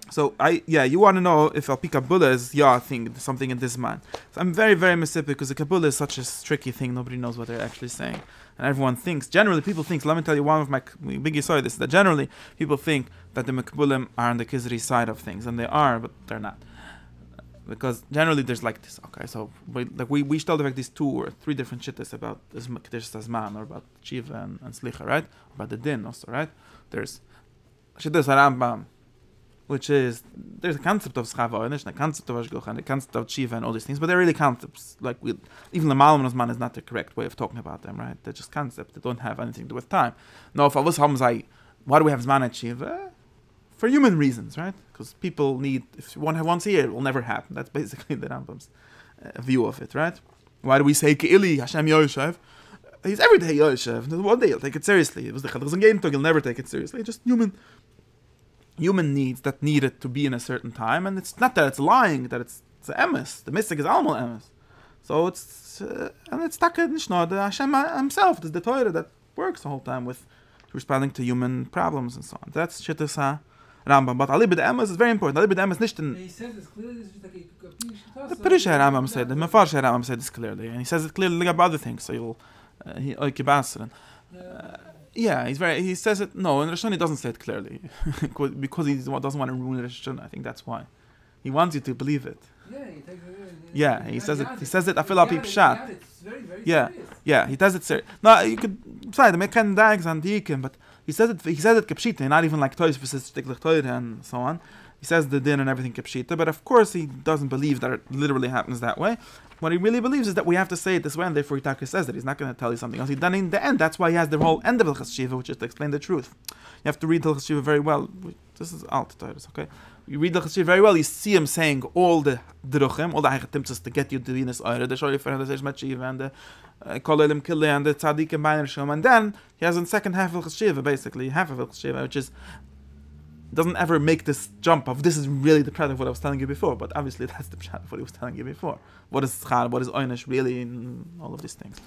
So you want to know if Al Pi Kabbala is thing, something in this mind. So I'm very, very specific because the Kabbala is such a tricky thing. Nobody knows what they're actually saying, and everyone thinks. Generally, people think. Let me tell you one of my big yisoid is that generally people think that the Mekbulim are on the Kuzari side of things, and they are, but they're not. Because generally there's like this. Okay, so we still have these 2 or 3 different shittas about this Mekdesh Tazman or about Shiva and Slicha, right? About the Din also, right? There's shittas Rambam, which is there's a concept of Schava and a concept of Ashgocha and a concept of Shiva and all these things, but they're really concepts. Like even the Malam Nazman is not the correct way of talking about them, right? They're just concepts. They don't have anything to do with time. No, if I was Hamzai, why do we have Zman at Shiva? For human reasons, right? Because people need, if you want to have once a year, it will never happen. That's basically the Rambam's view of it, right? Why do we say Ke'ili, Hashem Yoshev? He's every day Yoshev. One day he'll take it seriously. It was the Chadr Game Tog, he'll never take it seriously. Just human needs that need it to be in a certain time. And it's not that it's lying, that it's a emes. The mystic is almal emes. So it's, and it's Taka Nishno, the Hashem himself, the Torah that works the whole time with responding to human problems and so on. That's Shittasa Rambam, but Ali b'd Emes is very important. Ali b'd Emes nicht in... He says it's clearly, this is like a The Perisha Rambam said, the Mefarsh Rambam said this clearly, and he says it clearly about other things, so you'll... he says it, no, in Rishon he doesn't say it clearly, because he doesn't want to ruin Rishon, I think that's why. He wants you to believe it. He says it, I feel like pshat. It's very, very serious. He does it serious. No, you could say the Mekan Dags and Dikim, but he says it Kapshita, not even like Toys versus Stiklich and so on. He says the din and everything Kapshita, but of course he doesn't believe that it literally happens that way. What he really believes is that we have to say it this way, and therefore he says that. He's not going to tell you something else. Then in the end, that's why he has the whole end of Hilchas Shiva, which is to explain the truth. You have to read Hilchas Shiva very well. This is alt Torahs, okay? You read Hilchas Shiva very well, you see him saying all the Druchim, all the Heichatimtzes to get you to Venus Eure, the Shorifer and the Zeshmat Shiva, and the Kolelim Kille, and the Tzadik and Beiner Shom, and then he has in the second half of Hilchas Shiva, basically, half of Hilchas Shiva, which is doesn't ever make this jump of this is really the prat of what I was telling you before, but obviously that's the prat of what he was telling you before. What is Schar, what is Oynish really, in all of these things.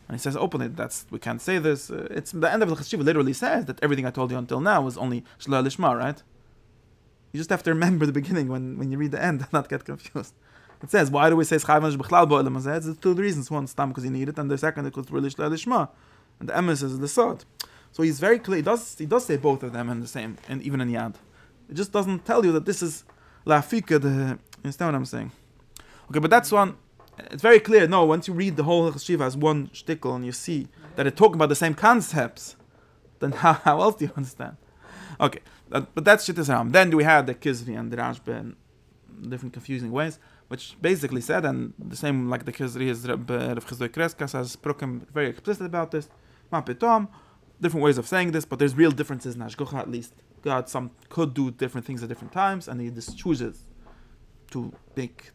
And he says openly, we can't say this. It's the end of the Chashiva literally says that everything I told you until now was only Shlal Lishma, right? You just have to remember the beginning when you read the end and not get confused. It says, why do we say Schayvanish B'chlal Bo'elam Hazeh? There's 2 reasons. One, Stam, because you need it, and the second, because it's really Shlal Lishma. And the Emes is the Sod. So he's very clear. He does say both of them in the same, and even in Yad. It just doesn't tell you that this is La'afika. You understand what I'm saying? Okay, but that's one. It's very clear. No, once you read the whole Hilchas Shiva as one shtickle and you see that it's talking about the same concepts, then how else do you understand? Okay, but that's Shittas Ram. Then we had the Kuzari and the Rashba in different confusing ways, which basically said, and the same like the Kuzari is Rav Chizdoy Kreska says, Prokem very explicit about this. Ma Pitom. Different ways of saying this, but there's real differences in Hashgocha at least. God could do different things at different times, and he just chooses to make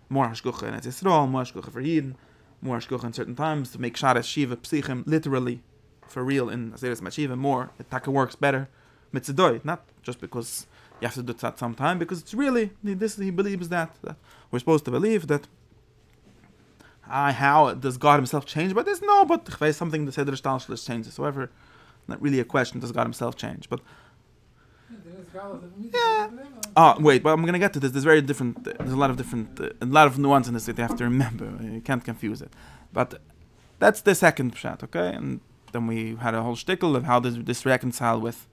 more Hashgocha in Eretz Yisrael, more Hashgocha for Yidden, more Hashgocha in certain times, to make Sharas Shiva Psichim literally for real in Aseres Mashiva more. It taka works better. Mitzidoi, not just because you have to do it at some time, because it's really, he believes that we're supposed to believe that how does God himself change by this? No, but something the Seder Shtalshlish changes. However, not really a question, does God himself change? But wait, but I'm going to get to this. There's a lot of nuance in this that you have to remember. You can't confuse it. But that's the second pshat, okay? And then we had a whole shtickle of how this reconcile with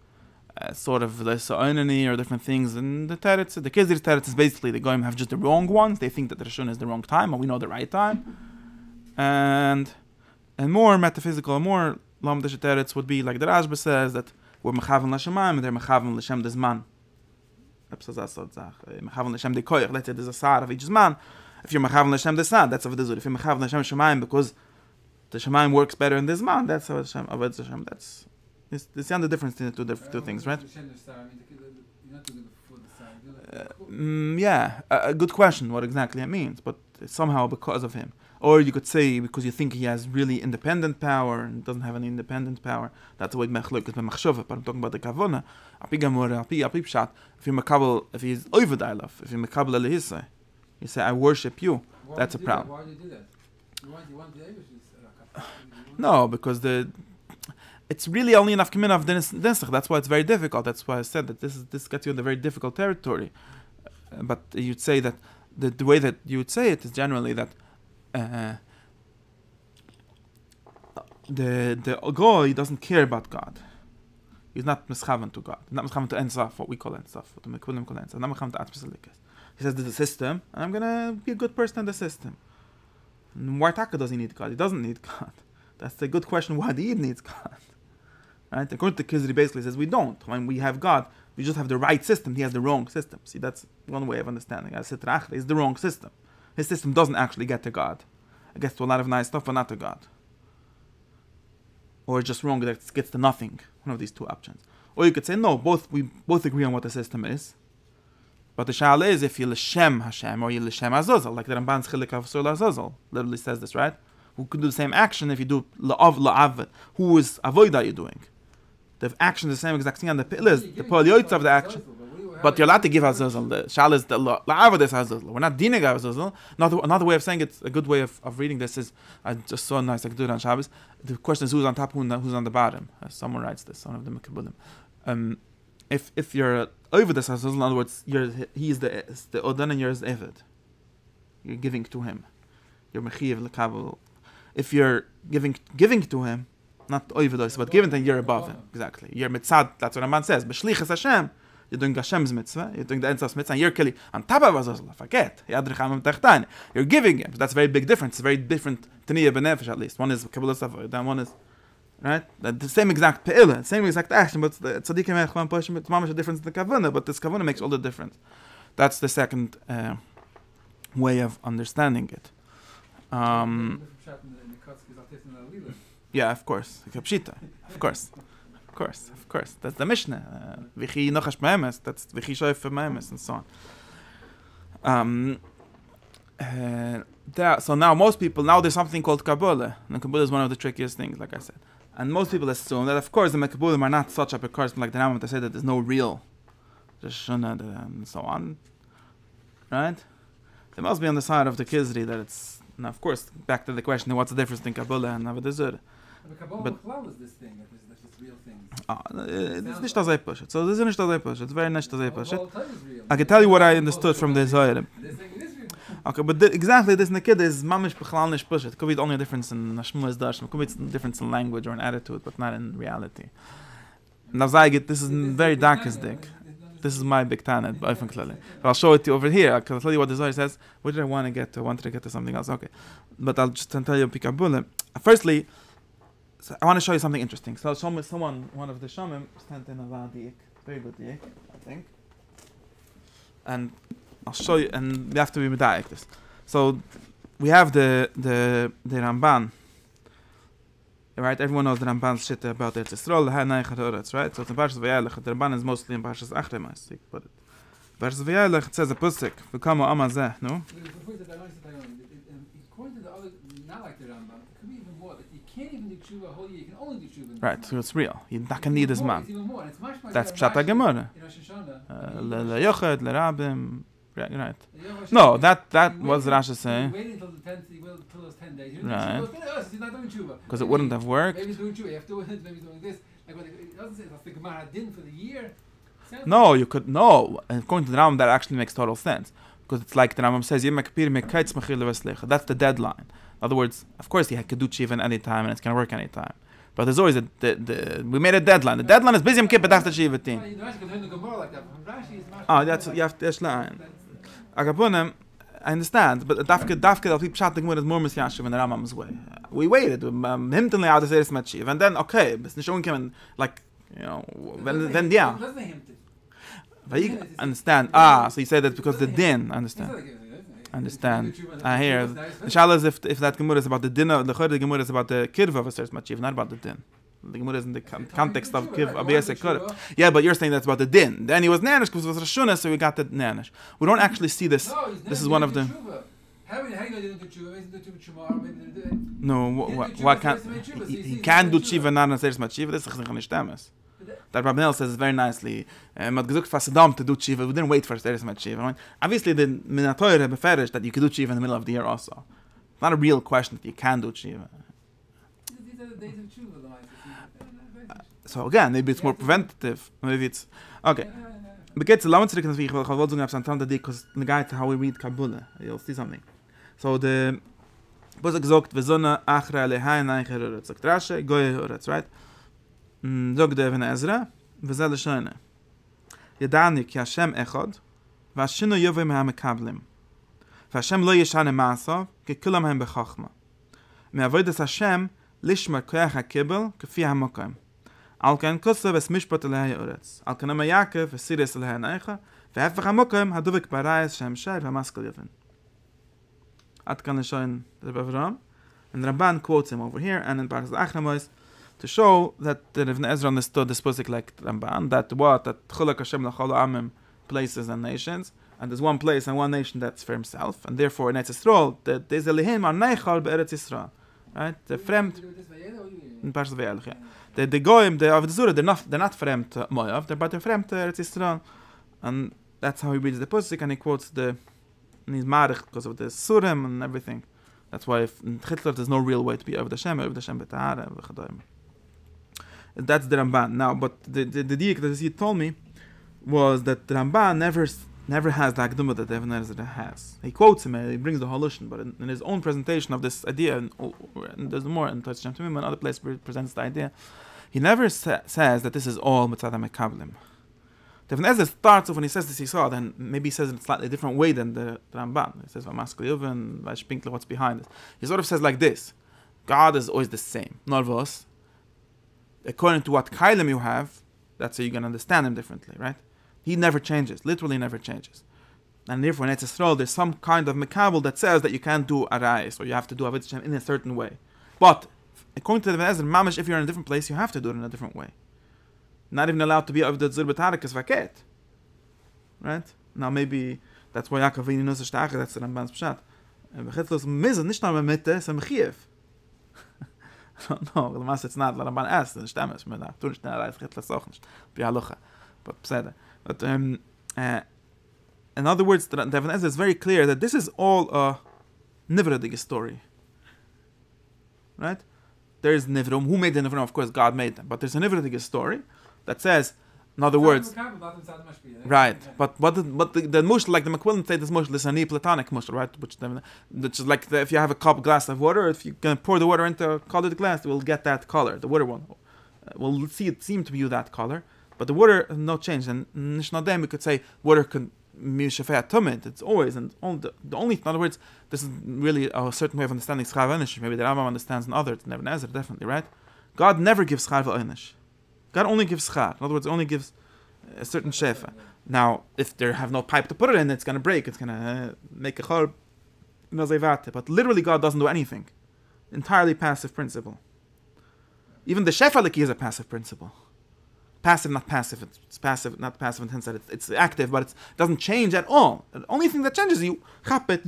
sort of the Sa'onani or different things. And the Teretz, the Kizir Teretz is basically the Goyim have just the wrong ones. They think that the Rishon is the wrong time, and we know the right time. And more metaphysical, more Lamdash Teretz would be like the Rashba says that we're Mechavan L'Shemayim and they're Mechavan L'Shem Dezman. Mechavan L'Shem De Koyach. Let's say there's a Sar of each Zman. If you're Mechavan L'Shem Desad, that's how it is. If you're Mechavan L'Shem Shemayim because the Shemayim works better in this Zman, that's how Hashem Aved Hashem. That's the difference between the two things, right? A good question what exactly it means, but it's somehow because of him. Or you could say because you think he has really independent power and doesn't have any independent power. That's the way Mechluk is Mechshova. But I'm talking about the Kavona. Api Gamor, Api Pshat. If he's over Dailaf, if you're Mekabel Elihisa, you say, I worship you. That's a problem. Why do you do that? You want the English? No, because it's really only enough coming of dinsach. That's why it's very difficult. That's why I said that this gets you in the very difficult territory. But you'd say that the way that you would say it is generally that the goy doesn't care about God. He's not mischaven to God. He's not mischaven to ensaf, what we call ensaf, what the mekulim call ensaf. Not mischaven to atzbisalikas. He says there's a system, and I'm gonna be a good person in the system. And why Taka does he need God? He doesn't need God. That's the good question. Why the Yid needs God? Right? According to Kuzari, basically says we don't. When we have God, we just have the right system. He has the wrong system. See, that's one way of understanding. As Sitrach is the wrong system. His system doesn't actually get to God. It gets to a lot of nice stuff, but not to God. Or just wrong that it gets to nothing. One of these two options. Or you could say no. We both agree on what the system is. But the sha'ala is if you l'shem Hashem or you l'shem Azazel, like the Ramban's chilik of Sur Azazel literally says this, right? Who could do the same action if you do la'av. Who is avoid are you doing? The action is the same exact thing, and the pi'l is the polyotz of the action. But you're allowed to give Azazel. The sha'ala is the la'av is Azazel. We're not dining Azazel. Another way of saying it, a good way of reading this is, I just saw a nice I could do it on Shabbos. The question is who's on top, who's on the bottom. Someone writes this, one of the Mekabulim. If you're over this Azazel, in other words, he's the Odan and you're his Eved. You're giving to him. You're Mechiv l'Kabel. If you're giving to him, not Oivedos, but giving to him, you're above him. Exactly. You're Mitzad, that's what Ramban says. B'shlichas Hashem, you're doing Hashem's mitzvah, you're doing the Ensas mitzvah, and you're killing on top of Azazel. Forget. You're giving him. That's a very big difference. It's very different Taniyah B'nefesh at least. One is Kabbalah Safar, then one is, right? The same exact pe'ila, same exact action, but the tzaddikim echvan poshim, it's mamash a difference in the kavanah, but this kavanah makes all the difference. That's the second way of understanding it. Yeah, of course. Of course. That's the Mishnah. Vichi nochash ma'emes. That's vichi shoyf ma'emes, and so on. So now most people, there's something called Kabbala. And Kabbala is one of the trickiest things, like I said. And most people assume that, of course, the Mekabulim are not such a precursion like the Rambam to say that there's no real Shana and so on. Right? They must be on the side of the Kuzari that it's... Now, of course, back to the question, what's the difference between Kabbala and Avodah But Kabbala is this thing, that is real thing. It's nicht as I push it. So this is nicht as I push it. It's very nicht as I push it. I can tell you what I understood from the Zohar. Okay, but exactly this nekid is mamish b'chalal nish push it. It could be only a difference in Nashmulas Dash. It could be a difference in language or in attitude, but not in reality. Now, this is very darkest dick. This is my big tanet, I'll show it to you over here. I'll tell you what the Zohar says. What did I want to get to? I wanted to get to something else. Okay. But I'll just tell you Pikabula. Firstly, so I want to show you something interesting. So one of the Shamim, sent in a dik, very good dik, I think. And I'll show you, and we have to be medayek this. So we have the Ramban. Right, everyone knows the Ramban's shit about Eretz Yisrael, right? So it's in Parshas Vayelech. The Ramban is mostly in Parshas Achrei, but Parshas Vayelech, it says a pusik, v'kamo amazeh, no? According to the other, not like the Rambam, it could be even more. Like you can't even do tshuva a whole year. You can only do tshuva. Right, so it's real. You're not going to need this man. That's Pshat HaGemara. Le'yochad, le'rabim. Right. No, that was Rashi saying. Waiting until the 10th, until those 10 days. Right. He's not doing tshuva. Because it wouldn't have worked. Maybe he's doing tshuva. You have to do it. Maybe he's doing this. Like when it doesn't say that's the Gemara din for the year. No, you could no. And according to the Rambam, that actually makes total sense because it's like the Rambam says, that's the deadline. In other words, of course, you could do tshuva any time and it's going to work any time. But there's always we made a deadline. The deadline is busy. Kippur after tshuva team. Oh, that's you have to. I understand, but dafke of people chatting with more Messiah in the Rambam's way. We waited. Him to out the series matchiv, and then okay, but the showing him like then yeah. Understand? So you say that because the din. Understand? I hear. The shaila is if that gemara is about the din, the chayre gemara is about the kirva of a series matchiv, not about the din. The Gemara is in the context of Kiv Abiyasek. Yeah, but you're saying that's about the din. Then he was Nanish because it was Rashuna, so we got the Nanish. We don't actually see this. This is one of the. No, what can't he can do tshuva not on Seres Matshiva? This is nicht Temes. That Rabbanel says very nicely. Mat gesucht for Saddam to do tshuva. We didn't wait for Seres Matshiva. Obviously, the Minatoyer beferish that you could do tshuva in the middle of the year also. It's not a real question that you can do tshuva. So again, maybe it's more preventative. Maybe it's okay. But get to Lamed Tzedek, ich will sagen, I've sometimes because the guy to how we read Kabbala, you'll see something. So the Pasuk sagt, "V'zona achra lehay neicher uretz." Sagt Rashi, goy uretz, right? Sagt der Ibn Ezra, v'zel l'shoyne. Yadani ki Hashem echad, v'ashinu yovim ha'mekablim. V'Hashem lo yishane ma'asav, ki kulam hem b'chachma. Me'avodas Hashem, lishmar koyach ha'kibbel, k'fi ha'mokim. Al kan kusav es mishpat lehay uretz. Al kan ama Yaakov, v'siris lehay neicha, v'hefach ha'mokim, haduvik barayas shem shai, v'maskel yovim. At kan shown the Bavram, and Ramban quotes him over here, and in Parshas Achramos, to show that the Ibn Ezra understood this pasuk like Ramban, that Chulak Hashem l'chol amim, places and nations, and there's one place and one nation that's for himself, and therefore in Eretz Yisrael, the Elohim are neichal be'Eretz Yisrael, right? The fremd in Parshas Vayelech, yeah. The goyim, the Avodah they're not fremd to Moav, but they're fremd to Eretz Yisrael, and that's how he reads the pasuk, and he quotes and he's marich because of the surim and everything. That's why in Hitler there's no real way to be Aved Hashem b'tahara v'chadayim. That's the Ramban. Now, but the diak that he told me was that the Ramban never has the Akdumah that the Ibn Ezra has. He quotes him and he brings the hallution, but in his own presentation of this idea, and there's more in Tosh Shem and other place presents the idea, he never says that this is all Mitzad HaMekablim. The Ibn Ezra starts off when he says this, he saw, then maybe he says it in a slightly different way than the Ramban. He says, V'maskel Yuvan, V'ashpinkle, what's behind it. He sort of says like this: God is always the same. Norvos, according to what Kailim you have, that's how you can understand him differently, right? He never changes, literally never changes. And therefore, in Eretz Yisrael, there's some kind of Mekabel that says that you can't do Arayis, or you have to do Avodah Hashem in a certain way. But, according to the Ibn Ezra, Mamash, if you're in a different place, you have to do it in a different way. Not even allowed to be of the Zur B'Tarakas Vaket. Right? Now maybe that's why Yaakov Vini knows the Shtache, that's the Ramban's Pshat. B'chitzlos Mizah, nicht nur Mitte, it's a Mechiev. No, the Mas it's not, the Ramban asks, the Shtemes, but not, tun nicht mehr Reis, Chitzlos auch nicht, B'Yalucha. But Psede. But, in other words, the Ibn Ezra is very clear that this is all a Nivradige story. Right? There's Nivrum. Who made the Nivrum? Of course, God made them. But there's a Nivradige story that says, in other words, right? But the mushal, like the McQuillan said, this mushal is a Neoplatonic mushal, right? Which is like if you have a glass of water, if you can pour the water into a colored glass, you will get that color. The water will see it seem to be that color, but the water no change. And Nishnadem, we could say water can it's always and the only. In other words, this is really a certain way of understanding schar v'onish. Maybe the Rambam understands in others. Ibn Ezra definitely, right? God never gives schar v'onish. God only gives schar. In other words, only gives a certain shefa. Now, if they have no pipe to put it in, it's going to break. It's going to make a chor. But literally, God doesn't do anything. Entirely passive principle. Even the shefaliki is a passive principle. Passive, not passive. It's passive, not passive in the sense that it's active, but it doesn't change at all. The only thing that changes is you chap it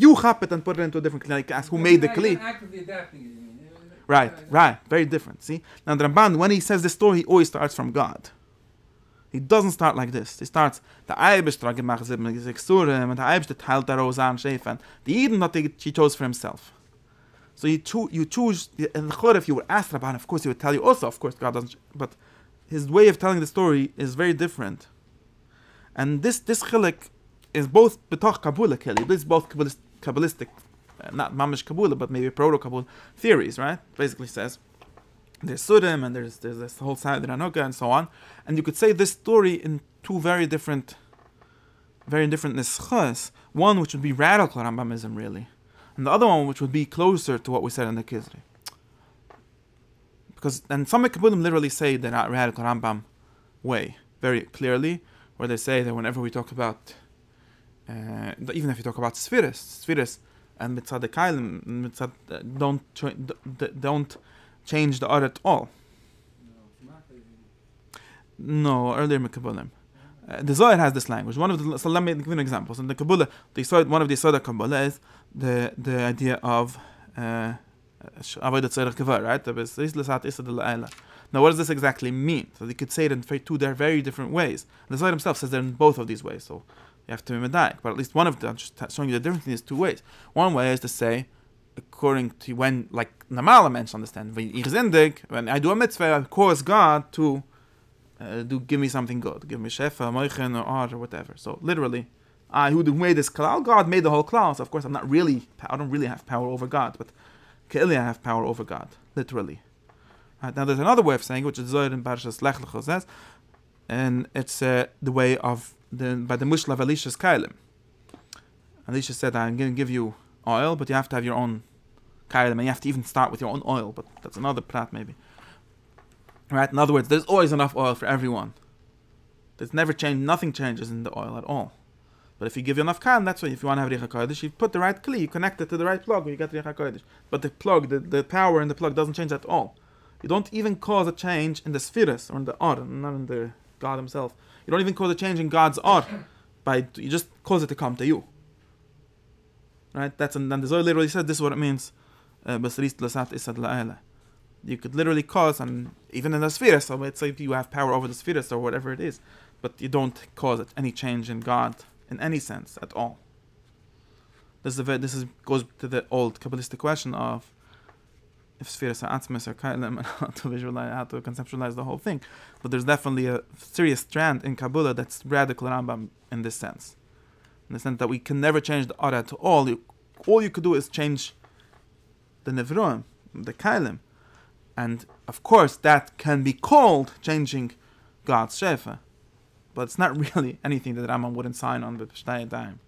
and put it into a different kli. Like ask who made the kli. Actively adapting. Right. Very different. See? Now the Ramban, when he says this story, he always starts from God. He doesn't start like this. He starts, the Eibishter gemacht 76 Surim, and the Eibishter teilt der Rosa and Shefen. The Eden that he chose for himself. So you choose, and if you were asked Rabban, of course he would tell you also, of course God doesn't, but his way of telling the story is very different. And this chilek is both betoch Kabbala keli. This is both Kabbalistic, not mamish Kabbala, but maybe proto-Kabbala theories, right? Basically says, there's Surim, and there's this whole side of the Ranukah, and so on. And you could say this story in two very different nischas. One which would be radical Rambamism, really. And the other one which would be closer to what we said in the Kuzari. Because, and some Kabbalim literally say the radical Rambam way, very clearly, where they say that whenever we talk about, even if you talk about Sfiris, and Mitzad Kailim, don't change the art at all. No, earlier Kabbalim. The Zohar has this language. So let me give you an example. So in the Kabbalah, one of the Yesod Kabbalah is the idea of Avodah Tzarech Kavah, right? Now, what does this exactly mean? So you could say it in two very different ways. The Zohar himself says they're in both of these ways, so you have to be medayik. But at least one of them, I'm just showing you the difference in these two ways. One way is to say, according to when, like Namala mentions, understand, when I do a mitzvah, I cause God to give me something good, give me shefa, moichen, or whatever. So literally, who made this klal? God made the whole klal. So of course I don't really have power over God, but ke'ili I have power over God, literally. Right, now there's another way of saying, which is Zohar in Parshas Lech Lecho says, and it's the way of by the mushla of Elisha's kailim. Elisha said, I'm going to give you oil, but you have to have your own kailim, and you have to even start with your own oil, but that's another prat maybe. Right? In other words, there's always enough oil for everyone. There's never change, nothing changes in the oil at all. But if you give you enough kailim, that's why if you want to have Richa Kodesh, you put the right kli, you connect it to the right plug, you get Richa Kodesh. But the plug, the power in the plug doesn't change at all. You don't even cause a change in the spheres or in the or, not in the God himself. You don't even cause a change in God's or, you just cause it to come to you. Right? And then the Zohar literally said this is what it means. You could literally cause, and even in the spheres, so it's like you have power over the spheres or whatever it is, but you don't cause any change in God in any sense at all. This goes to the old Kabbalistic question of if spheres are atzmis or kailim, and how to conceptualize the whole thing. But there's definitely a serious strand in Kabbalah that's radical Rambam in this sense. In the sense that we can never change the Ara to all. All you could do is change the Nevroim, the Kailim. And of course that can be called changing God's Shefa. But it's not really anything that Rambam wouldn't sign on with Shtei Daim.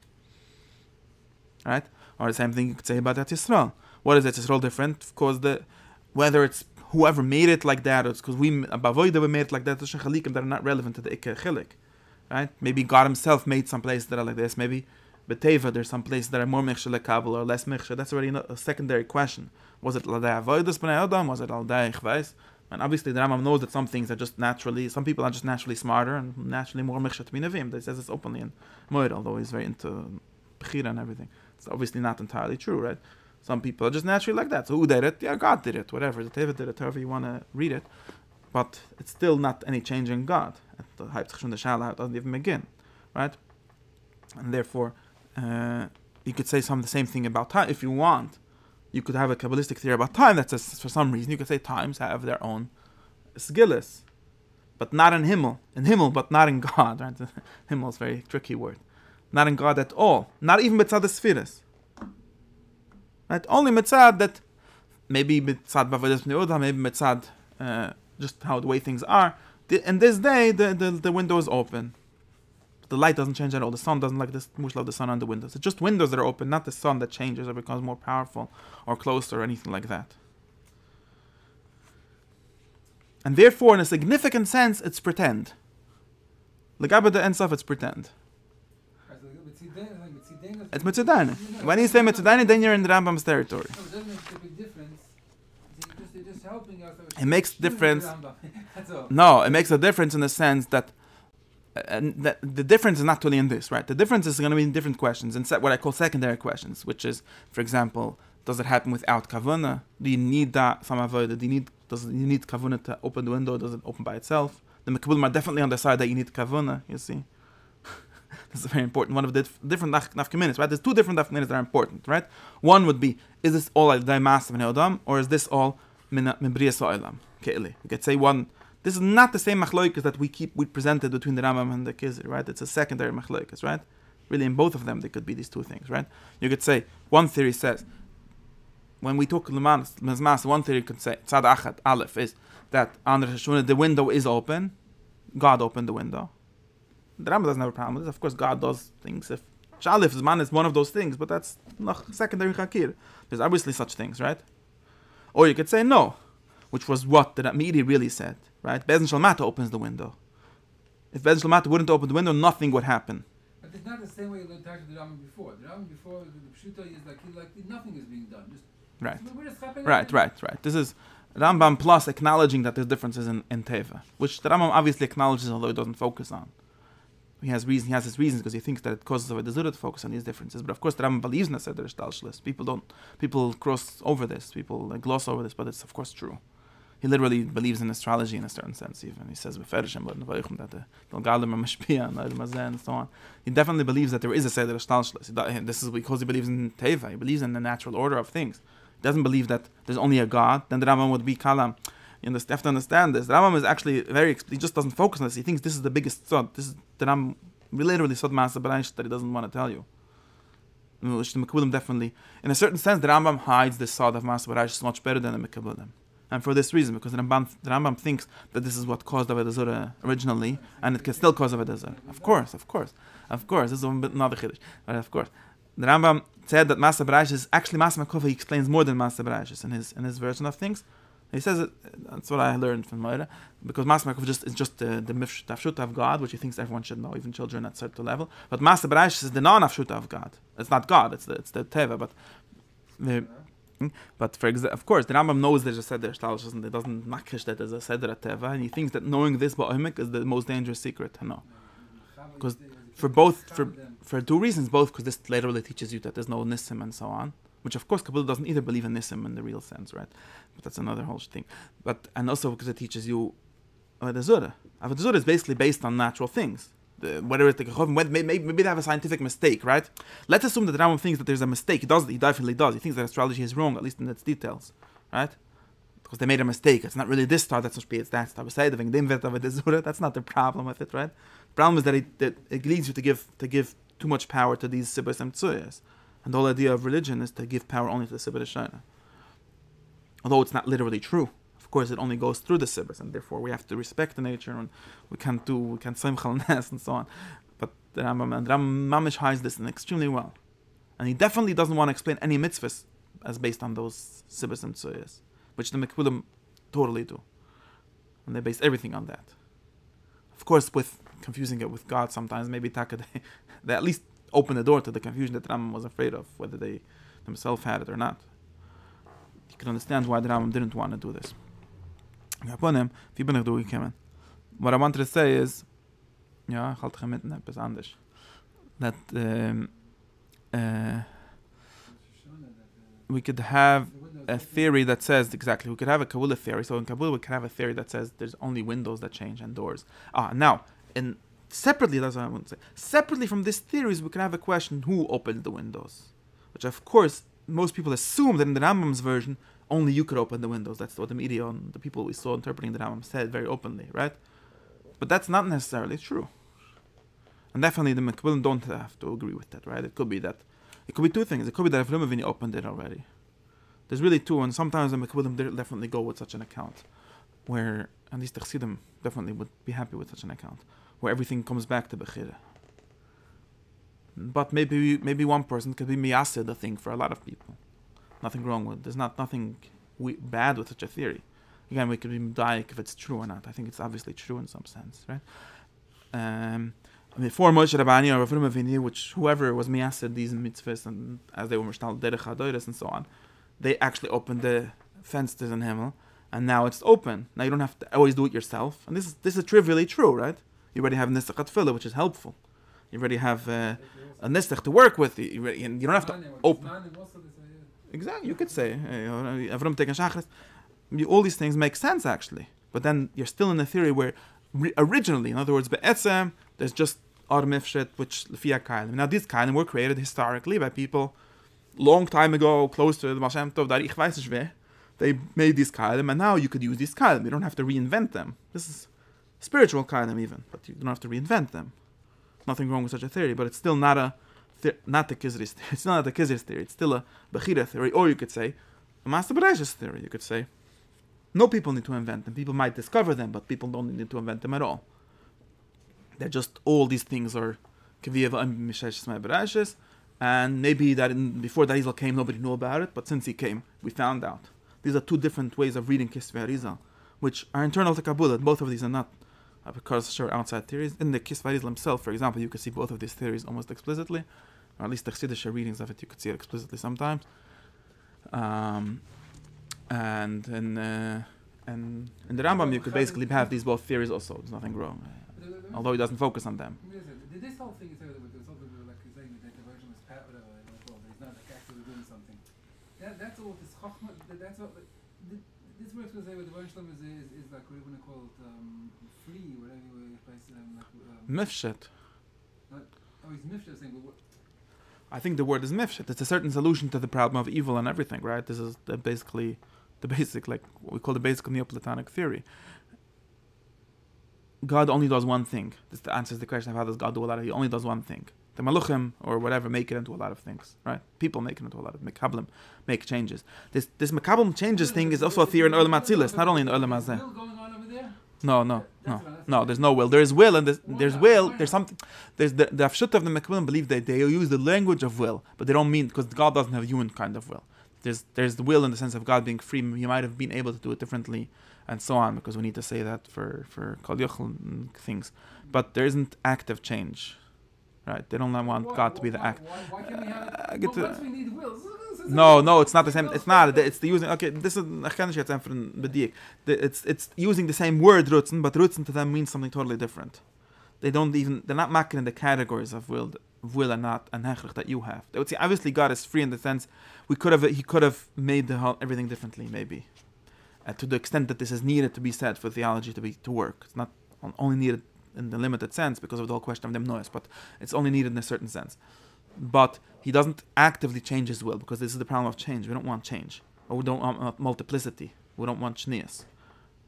Right? Or the same thing you could say about Eretz Yisrael. What is Eretz Yisrael different? Of course, whether it's whoever made it like that, or it's because we made it like that, there's chalikim that are not relevant to the Ikke Chilik. Right? Maybe God himself made some places that are like this. Maybe B'Teva, there's some places that are more Mechshe Kabbala or less Mechshe. That's already a secondary question. Was it L'dei Avodas B'nei Adam? Was it L'dei Chveis? And obviously the Rambam knows that some things are just naturally, some people are just naturally smarter and naturally more Mechshe to be Nevim. He says it's openly in Moed, although he's very into Bechira and everything. It's obviously not entirely true, right? Some people are just naturally like that. So who did it? Yeah, God did it. Whatever. The Teva did it, however you want to read it. But it's still not any change in God. At the Shala doesn't even begin, right? And therefore, you could say the same thing about time. If you want, you could have a Kabbalistic theory about time that says, for some reason, you could say times have their own sgillis, but not in Himmel. In Himmel, but not in God. Right? Himmel is a very tricky word. Not in God at all. Not even mitzad the spheres. Right? Only mitzad that, maybe mitzad b'avodas b'nei Yehuda, maybe mitzad just how the way things are. In this day, the window is open. The light doesn't change at all. The sun doesn't like this mushla of the sun on the windows. It's just windows that are open, not the sun that changes or becomes more powerful or closer or anything like that. And therefore, in a significant sense, it's pretend. L'gabe the Ein Sof, it's pretend. It's Mitzidaini. When you say Mitzidaini, then you're in the Rambam's territory. No, it doesn't make a big difference. They're just helping us. It makes difference. No, it makes a difference in the sense that the difference is not totally in this, right? The difference is going to be in different questions, and what I call secondary questions, which is, for example, does it happen without kavuna? Do you need that some avodah? Does you need kavuna to open the window? Does it open by itself? The Mekabulim are definitely on the side that you need kavuna. You see, this is very important. One of the different nafkaminis, right? There's two different nafkaminis that are important, right? One would be, is this all like daimas of Adam, or is this all min briyas ha'olam? Ke'ili. You could say one. This is not the same machloikas that we presented between the Rambam and the Kuzari, right? It's a secondary machloikas, right? Really, in both of them, there could be these two things, right? You could say, one theory says, when we talk Lemanas, one theory could say, Tzad Achat, Aleph, is that under Hashunah, the window is open. God opened the window. The Rambam doesn't have a problem with this. Of course, God does things. If Shalif is one of those things, but that's not secondary chakir. There's obviously such things, right? Or you could say no, which was what the Midi really said, right? Bezen Shalmata opens the window. If Bezen Shalmata wouldn't open the window, nothing would happen. But it's not the same way you learned to the Rambam before. The Rambam before, the Pshuta is like nothing is being done. Just Right. This is Rambam plus acknowledging that there's differences in Teva, which the Rambam obviously acknowledges, although he doesn't focus on. He has his reasons because he thinks that it causes a desura to focus on these differences. But of course, the Rambam believes in a seder shtalshlis. People cross over this. People gloss over this, but it's of course true. He literally believes in astrology in a certain sense. Even he says that the Galim are mashpia and so on. He definitely believes that there is a seder shtalshlis. This is because he believes in Teva. He believes in the natural order of things. He doesn't believe that there's only a God. Then the Rambam would be kalam. You have to understand this. The Rambam is actually he just doesn't focus on this. He thinks this is the biggest sod. This is the Rambam literally sod Masa B'Raish that he doesn't want to tell you. Which the Mekulim definitely, in a certain sense, the Rambam hides the sod of Masa B'Raish much better than the Mekulim. And for this reason, because the Rambam thinks that this is what caused Avodah Zarah originally, and it can still cause Avodah Zarah. Of course. This is another Chiddush. But of course. The Rambam said that Masa B'Raish is actually Masa Makova. He explains more than Masa B'Raish in his version of things. He says it. That's what I learned from Moira, because Masa Makova is just the Afshuta of God, which he thinks everyone should know, even children at a certain level. But Masa B'Raish is the non-Afshuta of God. It's not God. It's the Teva. But of course, the Rambam knows there's a Seder Shtalish, and it doesn't makish that there's a Seder Teva, and he thinks that knowing this Ba'ohimik is the most dangerous secret to know. Because for two reasons, both because this literally teaches you that there's no Nissim and so on, which of course Kabbala doesn't either believe in Nissim in the real sense, right? But that's another whole thing. And also because it teaches you Avodah Zarah. Avodah Zarah is basically based on natural things. Whether it's maybe they have a scientific mistake, right? Let's assume that the Rambam thinks that there's a mistake. He definitely does. He thinks that astrology is wrong, at least in its details, right? Because they made a mistake. It's not really this star that's it's that star. That's not the problem with it, right? The problem is that it leads you to give too much power to these Sibas and Tzuyas. And the whole idea of religion is to give power only to the Sibas Shana. Although it's not literally true. Of course, it only goes through the Sibas, and therefore we have to respect the nature, and we can't Simchal Nes and so on. But the Rambam Mamish hides this extremely well. And he definitely doesn't want to explain any mitzvahs as based on those Sibas and Tzuyas, which the Mekulim totally do. And they base everything on that. Of course, with confusing it with God sometimes, maybe they at least open the door to the confusion that Rambam was afraid of, whether they themselves had it or not. You can understand why the Rambam didn't want to do this. What I wanted to say is, that we could have a theory that says, exactly, we could have a Kabbala theory. So in Kabbala we could have a theory that says there's only windows that change and doors. Now, separately, that's what I want to say. Separately from these theories, we can have a question, who opened the windows? Which of course, most people assume that in the Rambam's version, only you could open the windows. That's what the media and the people we saw interpreting the Rambam said very openly, right? But that's not necessarily true. And definitely the Mekulim don't have to agree with that, right? It could be two things. It could be that Avram Avinu opened it already. There's really two, and sometimes the Mekulim definitely go with such an account, where at least the Chassidim definitely would be happy with such an account, where everything comes back to Bechira. But maybe one person could be miyaseh the thing for a lot of people. Nothing wrong with it. There's nothing bad with such a theory. Again, we could be medayik if it's true or not. I think it's obviously true in some sense, right? Before Moshe Rabbani or Avram Avinu, which whoever was miyaseh these mitzvahs, and as they were mishtal derech hadoros and so on, they actually opened the fences in Himmel, and now it's open. Now you don't have to always do it yourself, and this is trivially true, right? You already have nisach tefillah, which is helpful. You already have a nisach to work with. You don't have to open. Exactly, you could say Avram Teken Shachris. All these things make sense actually, but then you're still in a theory where originally, in other words, be'etzem, there's just Ar Mifshet, which Lefia Kailim. Now these Kailim were created historically by people long time ago, close to the Mashem Tov, Dar Ich weiß nicht wer. They made these Kailim, and now you could use these Kailim. You don't have to reinvent them. This is spiritual Kailim even, but you don't have to reinvent them. Nothing wrong with such a theory, but it's still not the Kuzari theory. It's not the Kuzari theory. It's still a Bechira theory, or you could say a Master Bereshis theory. You could say no people need to invent them. People might discover them, but people don't need to invent them at all. They're just all these things are and maybe that before the Arizal came, nobody knew about it, but since he came, we found out. These are two different ways of reading Kisvei Arizal, which are internal to Kabbala. Both of these are not because sure outside theories. In the Kisvei Arizal himself, for example, you could see both of these theories almost explicitly, or at least the Chassidish readings of it, you could see it explicitly sometimes. And in the Rambam, you could basically have these both theories also. There's nothing wrong, although he doesn't focus on them. This whole thing is like saying that the version is pat, whatever, he's not like actually doing something. That's all this chokhmah. That's what this works with say what the version is like. What do you want to call it? Free, whatever you place it. Mifshet. He's mifshet saying. I think the word is mifshet. It's a certain solution to the problem of evil and everything, right? This is basically the basic, like what we call the basic Neoplatonic theory. God only does one thing. This answers the question of how does God do a lot of. He only does one thing. The Maluchim or whatever make it into a lot of things, right? People make it into a lot of Mekablim, make changes. This Mekablim changes thing is also a theory in Olam Atzilis, not only in Olam Hazeh. No. There's no will. There is will, and there's will. There's something. There's the Afshut of the Mekablim believe that they use the language of will, but they don't mean because God doesn't have human kind of will. There's the will in the sense of God being free. You might have been able to do it differently, and so on, because we need to say that for Kol Yochel things. But there isn't active change. Right, they don't want God to be the act. Why can't we have it? We need will. No, it's not the same. It's not. It's the using. Okay, this is. It's using the same word rutzen, but rutzen to them means something totally different. They're not making in the categories of will and not and hechrich that you have. They would say obviously God is free in the sense he could have made everything differently maybe, to the extent that this is needed to be said for theology to work. It's not only needed in the limited sense because of the whole question of them noise, but it's only needed in a certain sense. But he doesn't actively change his will because this is the problem of change. We don't want change, or we don't want multiplicity. We don't want shnias,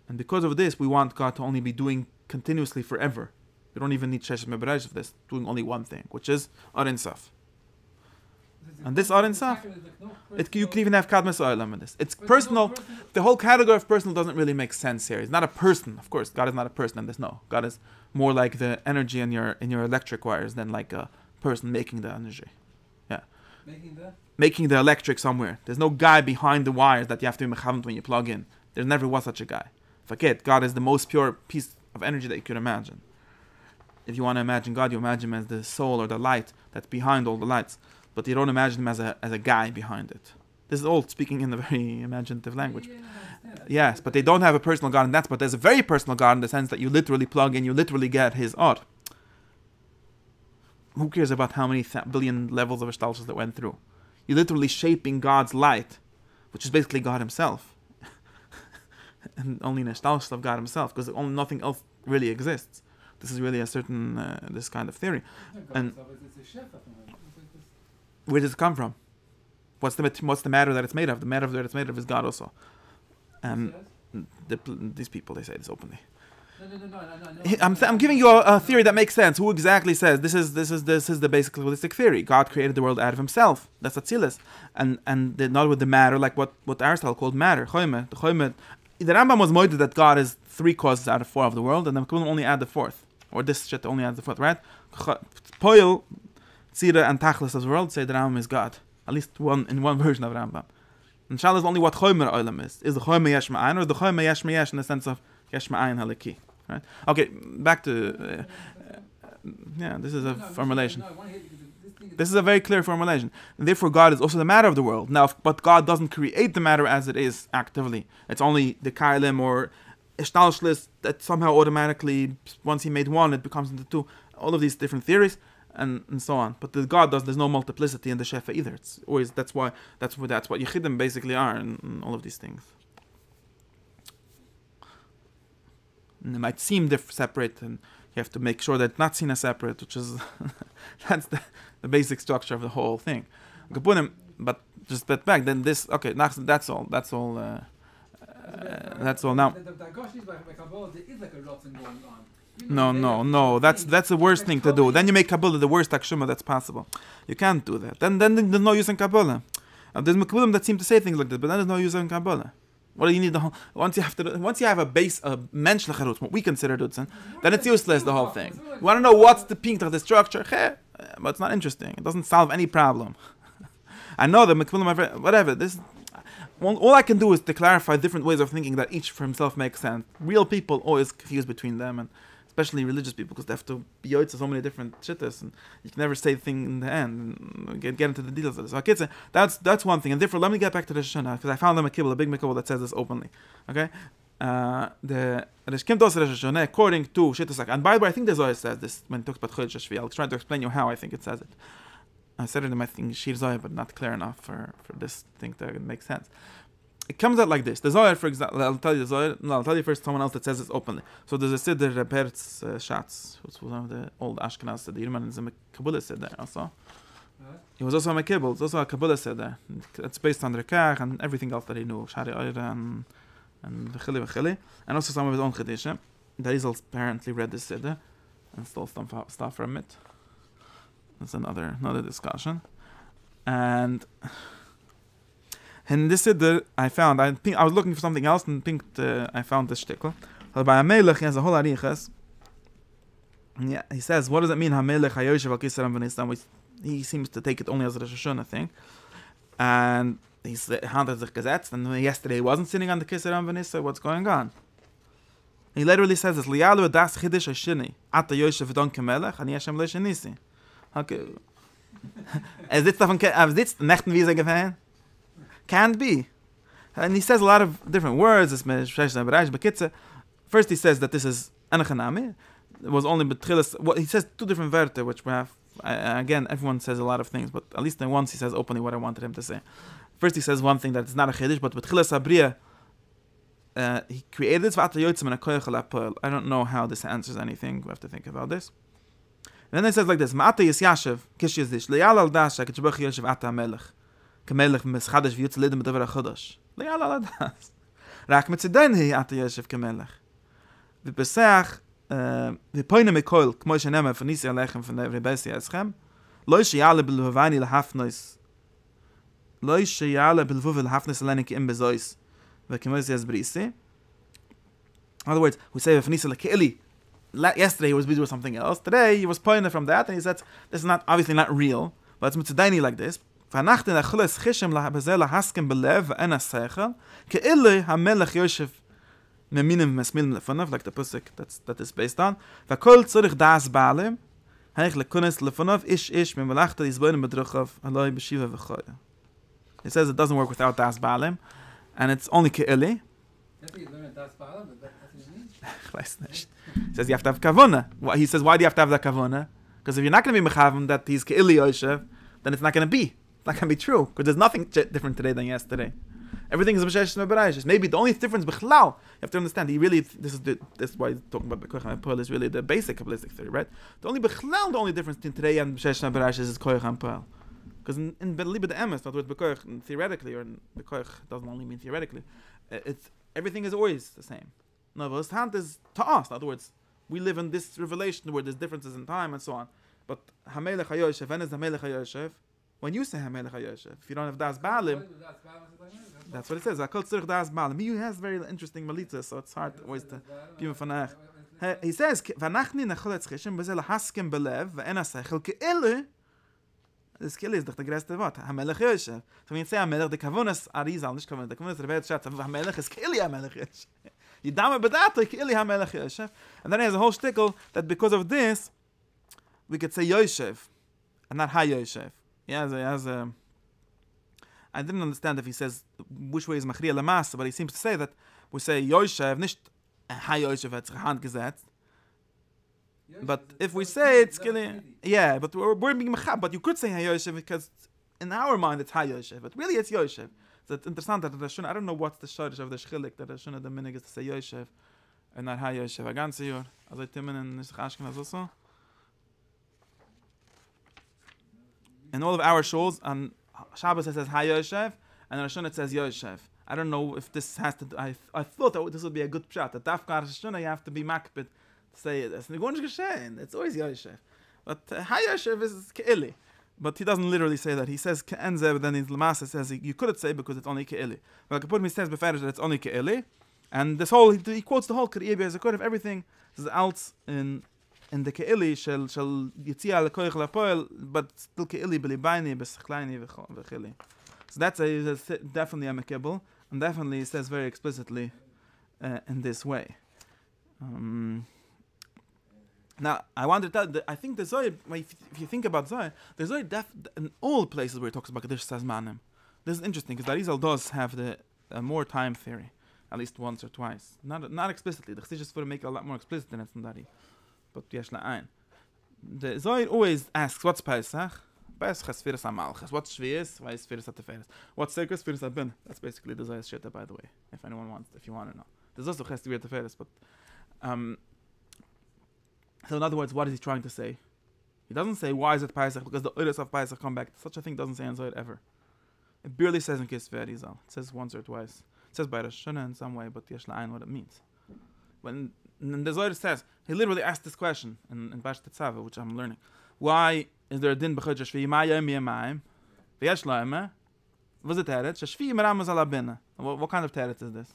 and because of this, we want God to only be doing continuously forever. We don't even need Sheshes Meberesh of this, doing only one thing, which is Ar Insaf. And this Ar Insaf, you can even have Kadmas Olam in this. It's personal. The whole category of personal doesn't really make sense here. It's not a person, of course. God is not a person in this. No, God is more like the energy in your electric wires than like a person making the energy. Yeah, making the electric somewhere. There's no guy behind the wires that you have to be mechavent when you plug in. There never was such a guy. Forget, God is the most pure piece of energy that you could imagine. If you want to imagine God, you imagine him as the soul or the light that's behind all the lights. But you don't imagine him as a guy behind it. This is all speaking in a very imaginative language. Yes, but they don't have a personal God, but there's a very personal God in the sense that you literally plug in, you literally get his odd. Who cares about how many billion levels of Ashtalshas that went through? You're literally shaping God's light, which is basically God himself. And only an Ashtalshas of God himself, because nothing else really exists. This is really a certain, this kind of theory. And where does it come from? What's the matter that it's made of? The matter that it's made of is God also. These people, they say this openly. No. I'm giving you a theory that makes sense. Who exactly says this is the basic holistic theory? God created the world out of himself. That's Atzilus, and not with the matter, like what Aristotle called matter. The Rambam was moided that God is 3 causes out of 4 of the world, and then we only add the 4th, or this shit only adds the 4th, right? Poil, Tzira, and Tachlis of the world say the Rambam is God. At least in one version of Rambam. And Shal is only what Chomer Olam is. Is the Chomer Yesh Ma'ayin, or the Chomer Yesh Me'yesh in the sense of Yesh Ma'ayin Halaki. Right? Okay, back to... this is a formulation. This is a very clear formulation. And therefore God is also the matter of the world. Now, but God doesn't create the matter as it is actively. It's only the Kailim or Ishtalshlis that somehow automatically, once he made one, it becomes into 2. All of these different theories. And so on, but the God there's no multiplicity in the Shefa either. It's always that's what Yechidim basically are in all of these things. And they might seem separate, and you have to make sure that it's not seen as separate, which is that's the basic structure of the whole thing. But just back then this that's all now. No. That's the worst thing to do. Then you make Kabbala the worst akshuma that's possible. You can't do that. Then there's no use in Kabbala. There's Mekbulim that seem to say things like this, but then there's no use in Kabbala. What do you need? Once you have a base, a menschliche roots, what we consider rutzen, then it's useless. The whole thing. You want to know what's the pink of the structure? But it's not interesting. It doesn't solve any problem. I know the Mekbulim, whatever. All I can do is to clarify different ways of thinking that each for himself makes sense. Real people always confuse between them, and especially religious people, because they have to be yoitz so many different shittas, and you can never say the thing in the end and get into the details of this. Okay, so that's one thing, and therefore let me get back to the Shana, because I found a big Kibbutz that says this openly. Okay, the Shana, according to shittas, and by the way, I think the Zohar says this when it talks about Chodesh Shvi. I'll try to explain you how I think it says it. I said it in my thing Shir Zohar, but not clear enough for this thing to make sense. It comes out like this. The Zohar, for example, I'll tell you first someone else that says this openly. So there's a Siddur Repert's Schatz, which was one of the old Ashkenaz Siddurim, and there's a Kabbalah Siddur also. He was also a Mekibbel. It's also a Kabbala Seder. It's based on the Rekach and everything else that he knew. Shari Oira and V'chili. And also some of his own Chedishim. The Rizal apparently read this Seder and stole some stuff from it. That's another discussion. And in this Seder, I think I was looking for something else and I found this shtickle. But by HaMelech, he has a whole arichas. Yeah, he says, what does it mean, HaMelech HaYoshev Al Kisar V'Nistam? He seems to take it only as a Rosh Hashanah thing. And he's handed the Gesetz, and yesterday he wasn't sitting on the Kisar V'Nistam. What's going on? He literally says this, Liyalu das Chidish HaShini, Ata Yoshev V'Don Kemelech, Ani Hashem Lo Shenisi. Okay. Is this stuff Nechten wie sie gefallen? Can't be. And he says a lot of different words. First he says that this is Anachanami. It was only Betchilas. Well, he says two different werte, which we have. Again, everyone says a lot of things, but at least once he says openly what I wanted him to say. First he says one thing that it's not a Chiddush, but Betchilas Abriya, he created this. I don't know how this answers anything. We have to think about this. And then he says like this: Ma'ata Yisyashev Kish Yizish Leyal Al Das Shakachbach Yoshev Ata Melech Kamelech Mischadash V'Yutz Lidem B'Davar HaChodesh Leyal Al Das Rak Mitzidain Hi Ata Yoshev Kamelech V'Pesach V'Poine Mikol K'mo Shenema V'Nisi Alechem V'Rebesi Eschem Lo Sheyale B'Lvavani L'Hafnois Lo Sheyale B'Lvuv L'Hafnois Alenik Im Bezois V'Kimois Yazbrisi. In other words, we say V'Nisi L'Ke'ili. Yesterday he was busy with something else. Today he was pointing from that, and he said, "This is obviously not real, but it's mitzidaini like this." V'anachten achules chishem lahabezel lahaskem belev v'ena seichel ke'ilei hamelech Yoshev meminim mesmilim lefonav, like the pasuk that is based on. V'kol tzorich das baalim haich lekunes lefonav ish memelachta yizbonim bedruchav haloi b'shiva v'choya. He says it doesn't work without das baalim, and it's only ke'ilei. He says you have to have kavona. He says, why do you have to have that kavona? Because if you're not going to be mechavim that he's ke'ili Yoshev, then it's not going to be. It's not going to be true. Because there's nothing different today than yesterday. Everything is b'shesh me'berayis. Maybe the only difference b'chlal, you have to understand, this is why he's talking about the koyach ha'poel is really the basic Kabbalistic theory, right? The only difference between today and b'shesh me'berayis is koyach ha'poel. Because in Liba the Emes, in other words, b'koyach theoretically, or in b'koyach doesn't only mean theoretically, everything is always the same. No, but hand is to us. In other words, we live in this revelation where there's differences in time and so on. But Hamelech HaYoshev, when is Hamelech HaYoshev? When you say Hamelech HaYoshev, if you don't have Das Baalim, that's what it says. Akol tzurich Das Baalim. He has very interesting malitzah, so it's hard always to give him fanach. He says, "V'anachni necholetz cheshem bezel haskem belev ve'ena sechel ke'ele." This kill is the greatest word. Hamelech HaYoshev. So when you say Hamelech, the kavunas arizal, nicht kavunas. The kavunas revet shat. Hamelech is ke'eli Hamelech HaYoshev. And then he has a whole shtickle that because of this, we could say Yoshev and not HaYoshev. I didn't understand if he says which way is Machriya Lamas, but he seems to say that we say Yoshev, nicht HaYoshev hat sich handgesetzt. But if we say it's killing, yeah, but we're being mechab. But you could say HaYoshev because in our mind it's HaYoshev, but really it's Yoshev. So it's interesting that I don't know what's the shorish of the shchilik that the minig is to say Yoshev and not HaYoshev. A ganze Jahr. Also Timon and Nishach Ashkenaz also. In all of our shuls, on Shabbos it says HaYoshev, and on Rosh Hashanah it says Yoshev. I don't know if this has to do, I thought that this would be a good pshat. That Dafka Rosh Hashanah you have to be makbid to say it. It's always Yoshev. But HaYoshev is Ke'ili. But he doesn't literally say that. He says Ke'enze, but then in Lamasa says you couldn't say because it's only Ke'ili. But Kapurim says beferish that it's only Ke'ili. And this whole, he quotes the whole K'ri'ebi as a quote of everything is out in the Ke'ili, shall Yitzia l'koich l'poel, but still Ke'ili b'libayni, b'sechlayni v'chili. So that's definitely a Mekibbel, and definitely he says very explicitly in this way. Now, I want to tell that I think the Zohar, if you think about Zohar, the Zohar in all places where it talks about Kaddish says Manim. This is interesting because the Arizal does have the more time theory, at least once or twice. Not explicitly. The Chassidus would make it a lot more explicit than it's in Dari. But Yesh La'ayin. The Zohar always asks, what's Pesach? Pesach is Sfiras HaMalchus. What's Shvius? Why is Sfiras HaTeferes? What's Seikus? Sfiras HaBin. That's basically the Zohar's Shita, by the way, if you want to know. There's also Ches Teferes, but... So in other words, what is he trying to say? He doesn't say why is it Pesach because the oiros of Pesach come back. Such a thing doesn't say in Zohar ever. It barely says in Kisveri Zal. It says once or twice. It says by Rosh Hashanah in some way, but Yesh La'ayin what it means. When the Zohar says, he literally asked this question in Bash Tetzava, which I'm learning. Why is there a din b'chodesh Shvi Ymayim Yamayim? V'yesh La'ayin. What's the teretz? Shvi Meramaz Ala Bina. What kind of teretz is this?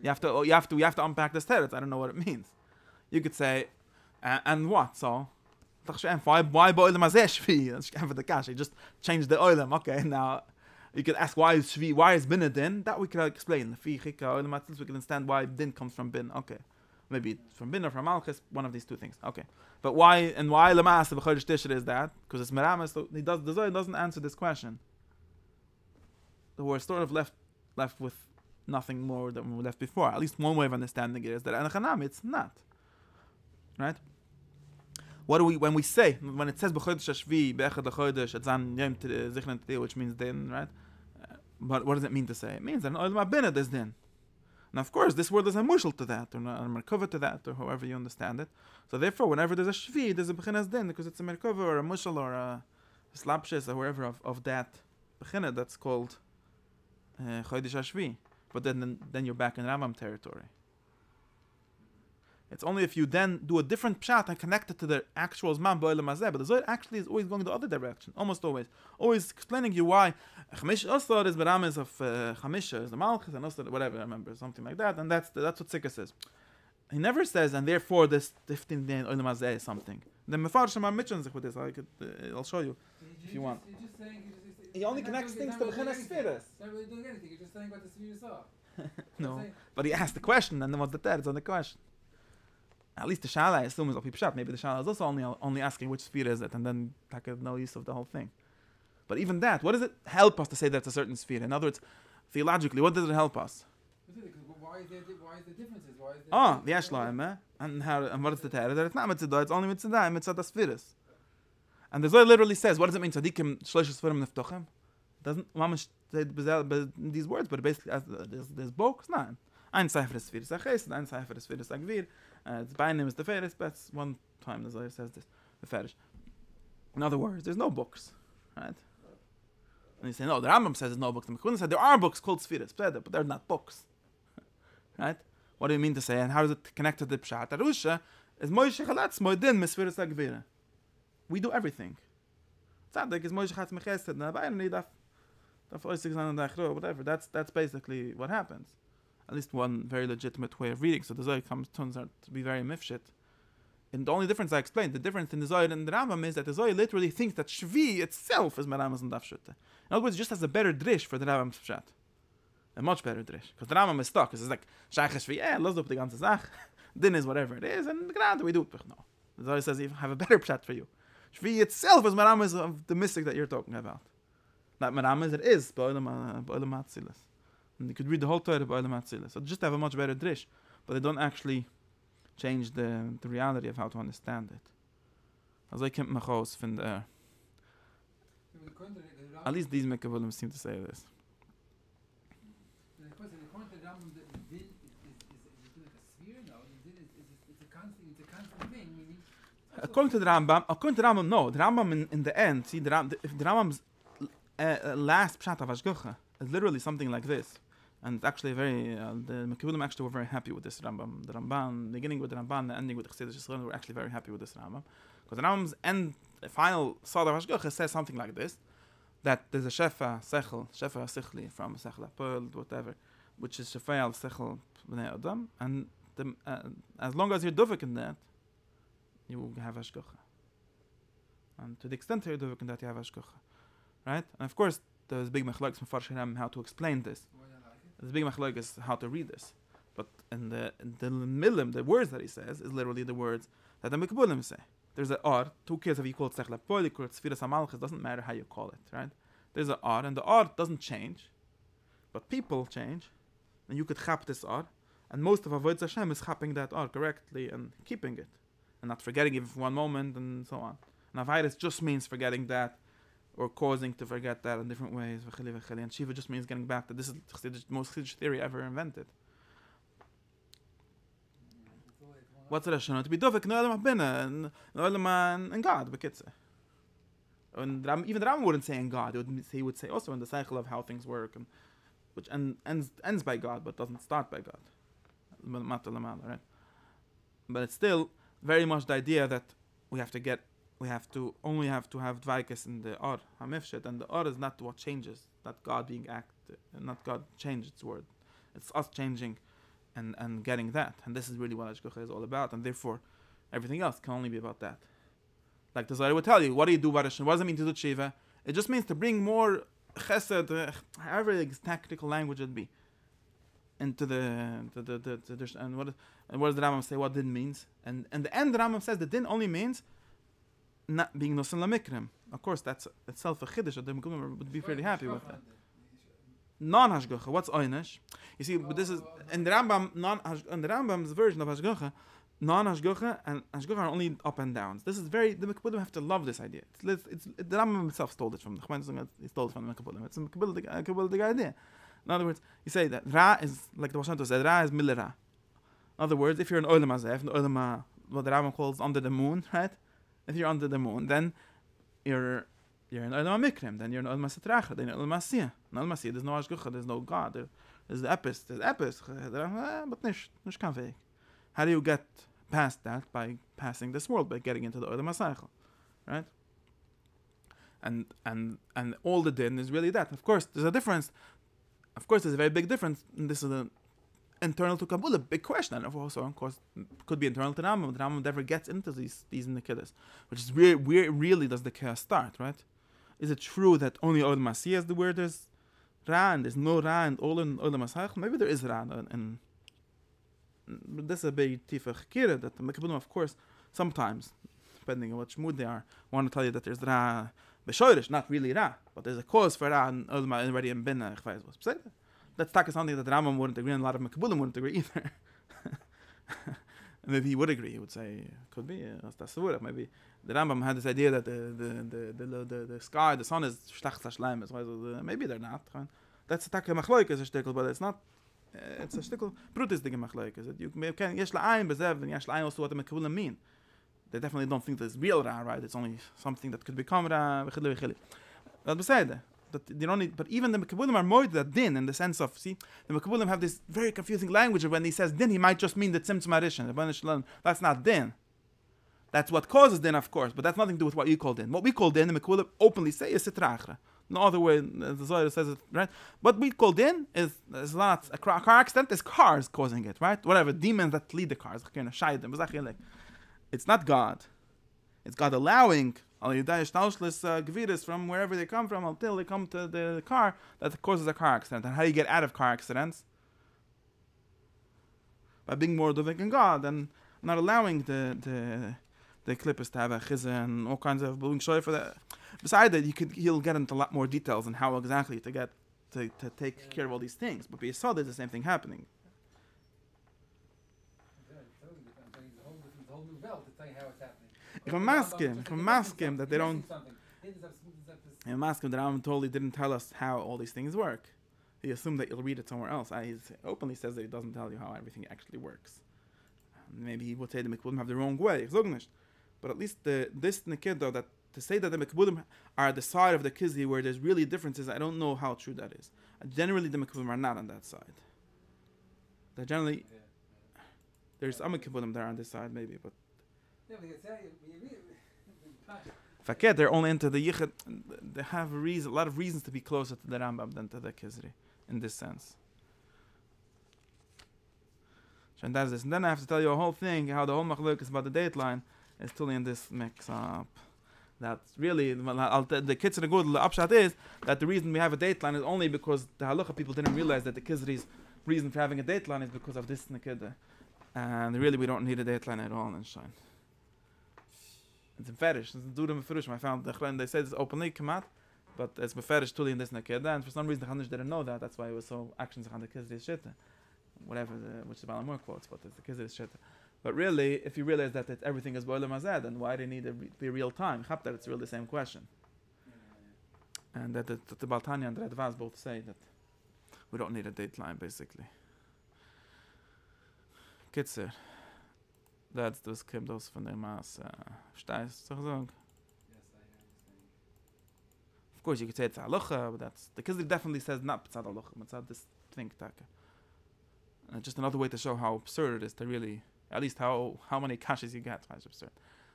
You have to unpack this teretz. I don't know what it means. You could say, and what? So, why ba'olam hazeh shvi? You just changed the oilam. Okay, now you could ask why is shvi? Why is bin a din? That we could explain. We can understand why din comes from bin. Okay, maybe it's from bin or from malchus. One of these two things. Okay, but why lamas b'chodesh tishrei is that? Because it's meramas. So the Zohar doesn't answer this question. So we're sort of left with nothing more than we were left before. At least one way of understanding it is that anachanam, it's not. Right? What do we, when it says b'chodesh hashvi be'echad l'chodesh etzan yom zichron tedil, which means din, right? But what does it mean to say? It means that in olam habinah there's din. Now, of course, this word is a mushal to that, or a merkava to that, or however you understand it. So therefore, whenever there's a shvi, there's a bechinas din, because it's a merkava or a mushal or a slapshes or wherever of that bechinah that's called chodesh hashvi. But then you're back in Rambam territory. It's only if you then do a different pshat and connect it to the actual Zman Ba'olam Hazeh. But the Zohar actually is always going the other direction. Almost always. Always explaining you why Chamish Osor is Baramis of Chamisha, is the Malchus, and Osor, whatever, I remember, something like that. And that's what Sikha says. He never says, and therefore this 15 day Olam Hazeh is something. The Mefarshim are mitching with this. I'll show you if you want. He only connects things to B'chinas Sfiras. Not really doing anything. You're just saying what the Sfiras are. No, but he asked the question, and then what's the third? It's on the question. At least the Shala, I assume, is Al Pi Pshat. Maybe the Shala is also only asking which sphere is it, and then take no use of the whole thing. But even that, what does it help us to say that's a certain sphere? In other words, theologically, what does it help us? Why is the differences? The Ashla, and what is the Torah? That it's not Mitzvah, it's only Mitzvah, Mitzvah das Spheres. And the Zohar literally says, what does it mean? Tzadikim shlosh sferim neftochim? Doesn't mamish say these words, but basically there's books, nine. Ein Sefer is Sfiris Aches, ein Sefer is Sfiris Agvir. It's by name is the Feris, but that's one time the Zohar says this, the Ferish. In other words, there's no books, right? And you say, no, the Rambam says there's no books. The Mechuna said there are books called Sfiris, but they're not books. Right? What do you mean to say? And how does it connect to the Pshat? Arusha is Moshe Chalatz Moedin Mesfiris Agvir. We do everything. Tzadik is Moshe Chatz Mechesed, whatever. That's basically what happens. At least one very legitimate way of reading. So the Zohar turns out to be very mifshit. And the only difference I explained, the difference in the Zohar and the Rambam is that the Zohar literally thinks that Shvi itself is Meramas and Dafshute. In other words, it just has a better drish for the Rambam's Pshat. A much better drish. Because the Rambam is stuck. It's like, Shaykh Shvi, let's do the ganze Zach. Din is whatever it is, and Grant, we do it. No. The Zohar says, I have a better Pshat for you. Shvi itself is Meramas of the mystic that you're talking about. Not Meramas, it is Ba'olam Hatzilas. And you could read the whole Torah Ba'olam Hatzilas. So just have a much better drish. But they don't actually change the reality of how to understand it. Also I can't machos from the at least these Mekavalim seem to say this. According to the Rambam, no. The Rambam in the end, see, if the Rambam's last pshat of Hashgacha is literally something like this. And it's actually very, the Mekavalim actually were very happy with this Rambam. The Ramban, beginning with the Ramban, the ending with the Chassidus Yisrael, were actually very happy with this Rambam. Because the Rambam's final Sod of Hashgacha says something like this, that there's a Shefa Sichli, from Sechel HaPoel, whatever, which is Shefa al Sechel B'nei Adam, and as long as you're dovek in that, you will have Hashgacha. And to the extent that you're dovek in that, you have Hashgacha. Right? And of course, there's big machlokes from Farshim how to explain this. There's big machlokes is how to read this. But in the milim, the words that he says, is literally the words that the Mekabulim say. There's an or, who cares if you call it Sechel HaPoel, you call it Sfiras HaMalchus, doesn't matter how you call it, right? There's an or, and the or doesn't change, but people change, and you could chap this or, and most of Avodah Hashem is chapping that or correctly and keeping it, and not forgetting it for one moment, and so on. And Avirus just means forgetting that, or causing to forget that in different ways. And Shiva just means getting back to this is the most Chiddush theory ever invented. What's the Rashon? To be dovek in Olam HaBinah, in Olam and God, bekitze. And even the Rambam wouldn't say in God. He would say also in the cycle of how things work, and which ends by God, but doesn't start by God. Right? But it's still very much the idea that we have to only have to have dvaikus in the or hamifshet, and the or is not what changes, not God being not God changed its word. It's us changing and getting that, and this is really what Hashgacha is all about, and therefore everything else can only be about that. Like the Zohar would tell you, what do you do? What does it mean to do tshiva? It just means to bring more chesed, however technical language it be, into the and what does the Rambam say? What din means? And the end, the Rambam says the din only means not being nosen lamikrim. Of course, that's itself a chiddush. The Mekulim would be fairly happy with that. Non-hashgacha. What's oynish? You see, but this is in the Rambam. In the Rambam's version of hashgacha, non-hashgacha and hashgacha are only up and downs. This is the Mekulim have to love this idea. The Rambam himself stole it from the Chachamim. He stole it from the Mekulim. It's a Kabbalistic idea. In other words, you say that Ra is like the Washanto said. Ra is milera. In other words, if you're in Olam Hazeh, what the Rambam calls under the moon, right? If you're under the moon, then you're in Olam HaMikrim, then you're in Olam HaSetracha, then you're in Olam HaSiyah. In Olam HaSiyah, there's no Hashgacha, there's no God, there's the Epis, but nish kan weg. How do you get past that? By passing this world, by getting into the Olam HaSaychel, right? And all the din is really that. Of course, there's a difference. Of course, there's a very big difference, and this is an internal to Kabbala, big question, and also, of course, could be internal to Rambam. The Rambam never gets into these Nikidas, which is where really does the chaos start, right? Is it true that only Olam HaSiyah is the where there's Ra, and there's no Ra and all in Olam HaSaychel? Maybe there is Ra, and this is a big tifa chikira that the Mekulim, of course, sometimes, depending on what mood they are, want to tell you that there's Ra b'shoirish, not really Ra, but there's a cause for Ra and Olam already in Binah. That's something that the Rambam wouldn't agree, and a lot of Mekulim wouldn't agree either. Maybe he would agree. He would say, could be, maybe the Rambam had this idea that the sky, the sun is shtach tzashleim. Maybe they're not. That's a taka machloik is a shtickle, but it's not. It's a shtickle brutis dige machloik. Is it? You can yesh la'ayin bezev and yesh la'ayin also what the Mekulim mean. They definitely don't think there's real Ra, right? It's only something that could become Ra. But beside that you don't need, but even the Mekulim are more that din in the sense of, see, the Mekulim have this very confusing language of when he says din, he might just mean the tzimtzum arishin. That's not din. That's what causes din, of course, but that's nothing to do with what you call din. What we call din, the Mekulim openly say is sitrachra. No other way, the Zohar says it, right? What we call din is not a car accident, is cars causing it, right? Whatever, demons that lead the cars. It's not God. It's God allowing Gviris from wherever they come from until they come to the car that causes a car accident. And how do you get out of car accidents? By being more dovek in God and not allowing the clippers to have a chizah and all kinds of being shy for that. Besides that, he'll get into a lot more details on how exactly to take care of all these things. But we saw there's the same thing happening. If I'm asking that they don't, if I'm asking that Rambam totally didn't tell us how all these things work, he assumed that you'll read it somewhere else. He openly says that he doesn't tell you how everything actually works. Maybe he would say the Mekulim have the wrong way, but at least this Nikiddo, that to say that the Mekulim are the side of the Kizri where there's really differences, I don't know how true that is. Generally, the Mekulim are not on that side. They're generally, there's some Mekulim that are on this side, maybe, but. Fakir, they're only into the Yichud. They have a lot of reasons to be closer to the Rambam than to the Kuzari, in this sense. And that's this. And then I have to tell you a whole thing, how the whole machlok is about the dateline is totally in this mix-up. That's really, the Kitzur Good, the upshot is that the reason we have a dateline is only because the halacha people didn't realize that the Kuzari's reason for having a dateline is because of this Nikida. And really we don't need a dateline at all in Shine. It's a fetish. It's a mefurish. I found they said it's openly kamat, but it's mefurish totally in this nakeda. And for some reason the Chanish didn't know that. That's why it was so actions on the Kizri shit, whatever which the Balamur quotes, but it's the Kizri shit. But really, if you realize that everything is boiler mazad, then why do you need to be real time? Chapter, it's really the same question. And that the Baltanya and the Radvaz both say that we don't need a dateline basically. Kitzur. That's das kommt aus von der Maß. Verstehst du, was ich sagen? Yes, I understand. Of course, you could say it's halacha, but that's the Kuzari definitely says not it's halacha, but it's this thing taka. And it's just another way to show how absurd it is to really, at least how many kashas you get. It's absurd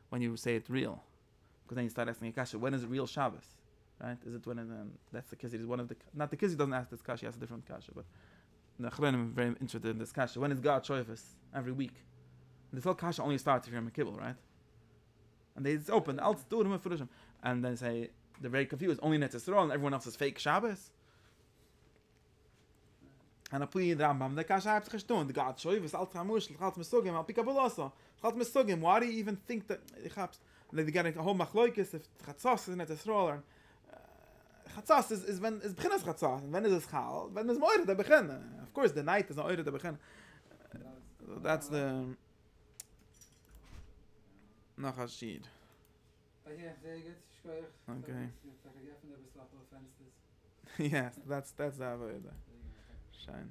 when you say it's real, because then you start asking a kasha. When is it real Shabbos? Right? Is it when? That's the Kuzari. Is one of the not the Kuzari doesn't ask this kasha. He asks a different kasha, but the Achronim are very interested in this kasha. When is God Shoifus? Every week. And this whole kasha only starts if you're in Kibbutz, right? And it's open. I'll do it for them. And then say they're very confused. Only Netz Yisrael and everyone else is fake Shabbos. And I put in the Rambam. The kasha has to the God Shoifus. Alt Hamush. Alt Mesugim. Al Kabbala. Alt Mesugim. Why do you even think that? They get a whole machloikis if Chatzos is Netz Yisrael. Chatzos is when is beginnes Chatzos. And when is it Chal? When is Moira the begin? Of course, the night is not Moira the begin. That's the. Noch Hashid. Yeah, very good. Shkoyach. Okay. Yes, Yes, that's the avoid. Shine.